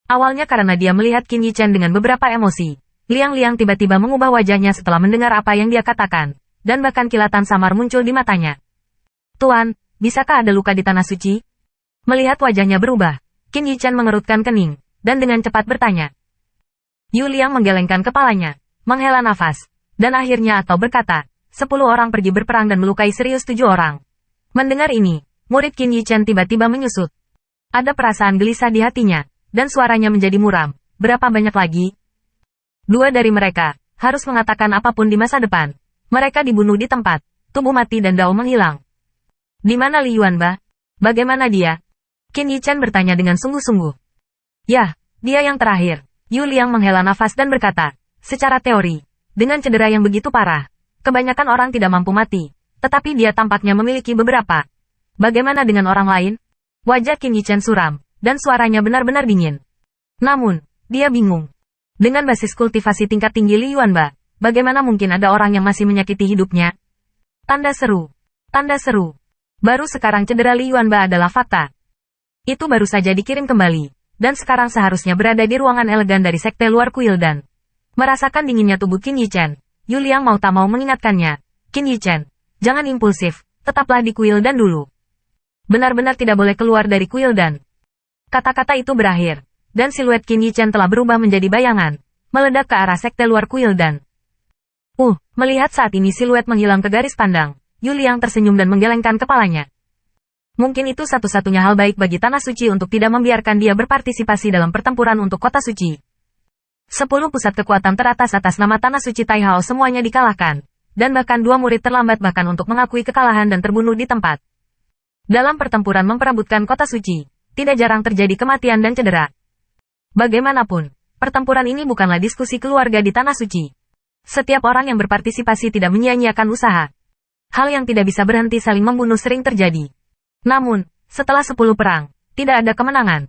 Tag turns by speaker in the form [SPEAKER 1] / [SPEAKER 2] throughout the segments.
[SPEAKER 1] Awalnya karena dia melihat Qin Yichen dengan beberapa emosi, Liang Liang tiba-tiba mengubah wajahnya setelah mendengar apa yang dia katakan, dan bahkan kilatan samar muncul di matanya. Tuan, bisakah ada luka di tanah suci? Melihat wajahnya berubah, Qin Yichen mengerutkan kening, dan dengan cepat bertanya. Yu Liang menggelengkan kepalanya, menghela nafas, dan akhirnya atau berkata, 10 orang pergi berperang dan melukai serius 7 orang. Mendengar ini, murid Qin Yichen tiba-tiba menyusut. Ada perasaan gelisah di hatinya, dan suaranya menjadi muram. Berapa banyak lagi? 2 dari mereka, harus mengatakan apapun di masa depan. Mereka dibunuh di tempat, tubuh mati dan Dao menghilang. Di mana Li Yuanba? Bagaimana dia? Qin Yichen bertanya dengan sungguh-sungguh. Yah, dia yang terakhir. Yu Liang menghela nafas dan berkata, secara teori, dengan cedera yang begitu parah, kebanyakan orang tidak mampu mati, tetapi dia tampaknya memiliki beberapa. Bagaimana dengan orang lain? Wajah Qin Yichen suram, dan suaranya benar-benar dingin. Namun, dia bingung. Dengan basis kultivasi tingkat tinggi Li Yuanba, bagaimana mungkin ada orang yang masih menyakiti hidupnya? Tanda seru. Tanda seru. Baru sekarang cedera Li Yuanba adalah fakta. Itu baru saja dikirim kembali, dan sekarang seharusnya berada di ruangan elegan dari sekte luar Kuildan. Merasakan dinginnya tubuh Qin Yichen, Yu Liang mau tak mau mengingatkannya. Qin Yichen, jangan impulsif, tetaplah di Kuildan dulu. Benar-benar tidak boleh keluar dari Kuildan. Kata-kata itu berakhir, dan siluet Qin Yichen telah berubah menjadi bayangan, meledak ke arah sekte luar Kuildan. Melihat saat ini siluet menghilang ke garis pandang, Yu Liang tersenyum dan menggelengkan kepalanya. Mungkin itu satu-satunya hal baik bagi Tanah Suci untuk tidak membiarkan dia berpartisipasi dalam pertempuran untuk Kota Suci. 10 pusat kekuatan teratas atas nama Tanah Suci Taihao semuanya dikalahkan, dan bahkan 2 murid terlambat bahkan untuk mengakui kekalahan dan terbunuh di tempat. Dalam pertempuran memperebutkan Kota Suci, tidak jarang terjadi kematian dan cedera. Bagaimanapun, pertempuran ini bukanlah diskusi keluarga di Tanah Suci. Setiap orang yang berpartisipasi tidak menyia-nyiakan usaha. Hal yang tidak bisa berhenti saling membunuh sering terjadi. Namun, setelah 10 perang, tidak ada kemenangan.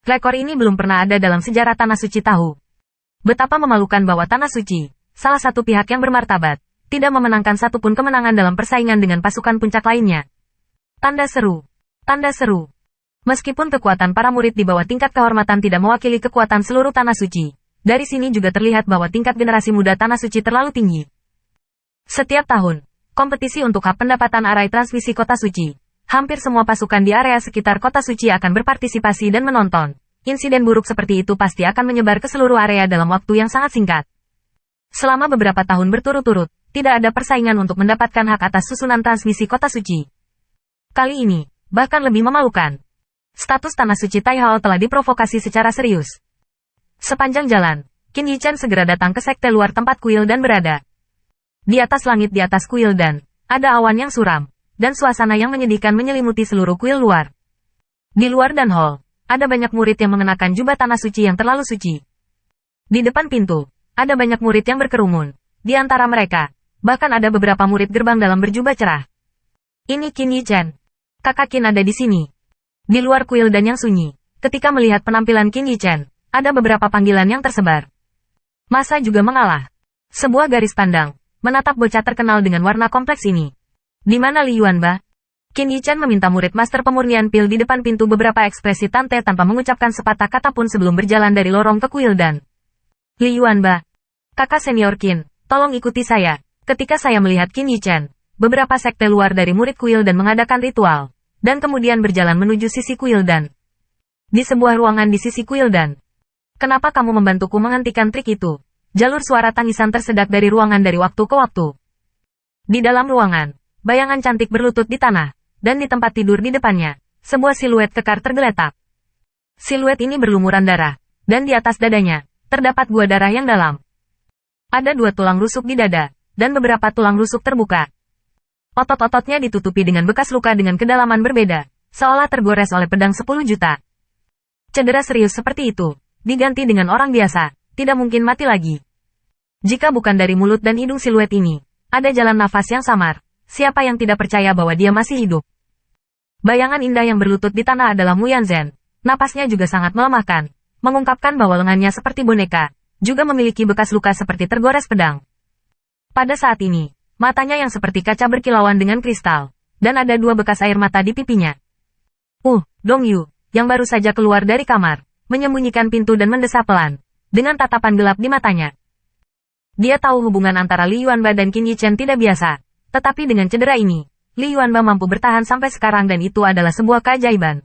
[SPEAKER 1] Rekor ini belum pernah ada dalam sejarah Tanah Suci tahu. Betapa memalukan bahwa Tanah Suci, salah satu pihak yang bermartabat, tidak memenangkan satupun kemenangan dalam persaingan dengan pasukan puncak lainnya. Tanda seru. Tanda seru. Meskipun kekuatan para murid di bawah tingkat kehormatan tidak mewakili kekuatan seluruh Tanah Suci, dari sini juga terlihat bahwa tingkat generasi muda Tanah Suci terlalu tinggi. Setiap tahun, kompetisi untuk hak pendapatan arai transmisi Kota Suci. Hampir semua pasukan di area sekitar Kota Suci akan berpartisipasi dan menonton. Insiden buruk seperti itu pasti akan menyebar ke seluruh area dalam waktu yang sangat singkat. Selama beberapa tahun berturut-turut, tidak ada persaingan untuk mendapatkan hak atas susunan transmisi Kota Suci. Kali ini, bahkan lebih memalukan. Status Tanah Suci Taihao telah diprovokasi secara serius. Sepanjang jalan, Qin Yichen segera datang ke sekte luar tempat Kuildan berada. Di atas langit di atas Kuildan, ada awan yang suram, dan suasana yang menyedihkan menyelimuti seluruh kuil luar. Di luar dan hall, ada banyak murid yang mengenakan jubah Tanah Suci yang terlalu suci. Di depan pintu, ada banyak murid yang berkerumun. Di antara mereka, bahkan ada beberapa murid gerbang dalam berjubah cerah. Ini Qin Yichen. Kakak Qin ada di sini. Di luar kuil dan yang sunyi, ketika melihat penampilan Qin Yichen, ada beberapa panggilan yang tersebar. Masa juga mengalah. Sebuah garis pandang, menatap bocah terkenal dengan warna kompleks ini. Di mana Li Yuanba? Qin Yichen meminta murid master pemurnian pil di depan pintu beberapa ekspresi tante tanpa mengucapkan sepatah kata pun sebelum berjalan dari lorong ke Kuildan. Li Yuanba. Kakak senior Qin, tolong ikuti saya. Ketika saya melihat Qin Yichen, beberapa sekte luar dari murid Kuildan mengadakan ritual, dan kemudian berjalan menuju sisi Kuildan. Di sebuah ruangan di sisi Kuildan. Kenapa kamu membantuku menghentikan trik itu? Jalur suara tangisan tersedak dari ruangan dari waktu ke waktu. Di dalam ruangan, bayangan cantik berlutut di tanah, dan di tempat tidur di depannya, sebuah siluet kekar tergeletak. Siluet ini berlumuran darah, dan di atas dadanya, terdapat gua darah yang dalam. Ada 2 tulang rusuk di dada, dan beberapa tulang rusuk terbuka. Otot-ototnya ditutupi dengan bekas luka dengan kedalaman berbeda, seolah tergores oleh pedang 10 juta. Cedera serius seperti itu, diganti dengan orang biasa, tidak mungkin mati lagi. Jika bukan dari mulut dan hidung siluet ini, ada jalan nafas yang samar. Siapa yang tidak percaya bahwa dia masih hidup? Bayangan indah yang berlutut di tanah adalah Mu Yanzhen. Napasnya juga sangat melemahkan, mengungkapkan bahwa lengannya seperti boneka, juga memiliki bekas luka seperti tergores pedang. Pada saat ini, matanya yang seperti kaca berkilauan dengan kristal, dan ada 2 bekas air mata di pipinya. Dong Yu, yang baru saja keluar dari kamar, menyembunyikan pintu dan mendesah pelan, dengan tatapan gelap di matanya. Dia tahu hubungan antara Li Yuanba dan Qin Yichen tidak biasa, tetapi dengan cedera ini, Li Yuanba mampu bertahan sampai sekarang dan itu adalah sebuah keajaiban.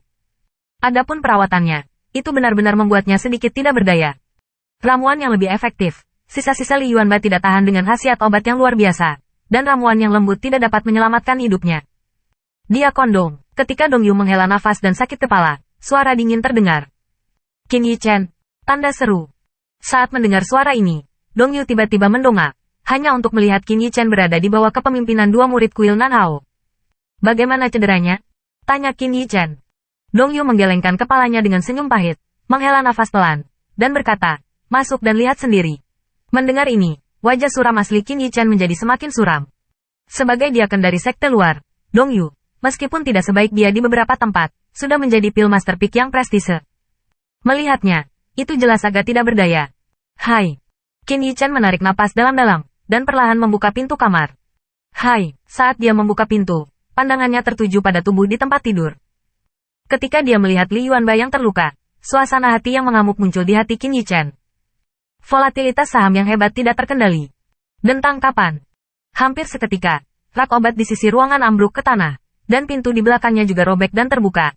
[SPEAKER 1] Adapun perawatannya, itu benar-benar membuatnya sedikit tidak berdaya. Ramuan yang lebih efektif, sisa-sisa Li Yuanba tidak tahan dengan khasiat obat yang luar biasa, dan ramuan yang lembut tidak dapat menyelamatkan hidupnya. Dia kondong, ketika Dong Yu menghela nafas dan sakit kepala, suara dingin terdengar. Qin Yichen, tanda seru. Saat mendengar suara ini, Dong Yu tiba-tiba mendongak, hanya untuk melihat Qin Yichen berada di bawah kepemimpinan dua murid kuil Nan Hao. Bagaimana cederanya? Tanya Qin Yichen. Dong Yu menggelengkan kepalanya dengan senyum pahit, menghela nafas pelan, dan berkata, masuk dan lihat sendiri. Mendengar ini, wajah suram asli Qin Yichen menjadi semakin suram. Sebagai diaken dari sekte luar, Dong Yu, meskipun tidak sebaik dia di beberapa tempat, sudah menjadi pil master peak yang prestise. Melihatnya, itu jelas agak tidak berdaya. Hai. Qin Yichen menarik napas dalam-dalam, dan perlahan membuka pintu kamar. Hai, saat dia membuka pintu, pandangannya tertuju pada tubuh di tempat tidur. Ketika dia melihat Li Yuanba yang terluka, suasana hati yang mengamuk muncul di hati Qin Yichen. Volatilitas saham yang hebat tidak terkendali. Dentang kapan? Hampir seketika, rak obat di sisi ruangan ambruk ke tanah, dan pintu di belakangnya juga robek dan terbuka.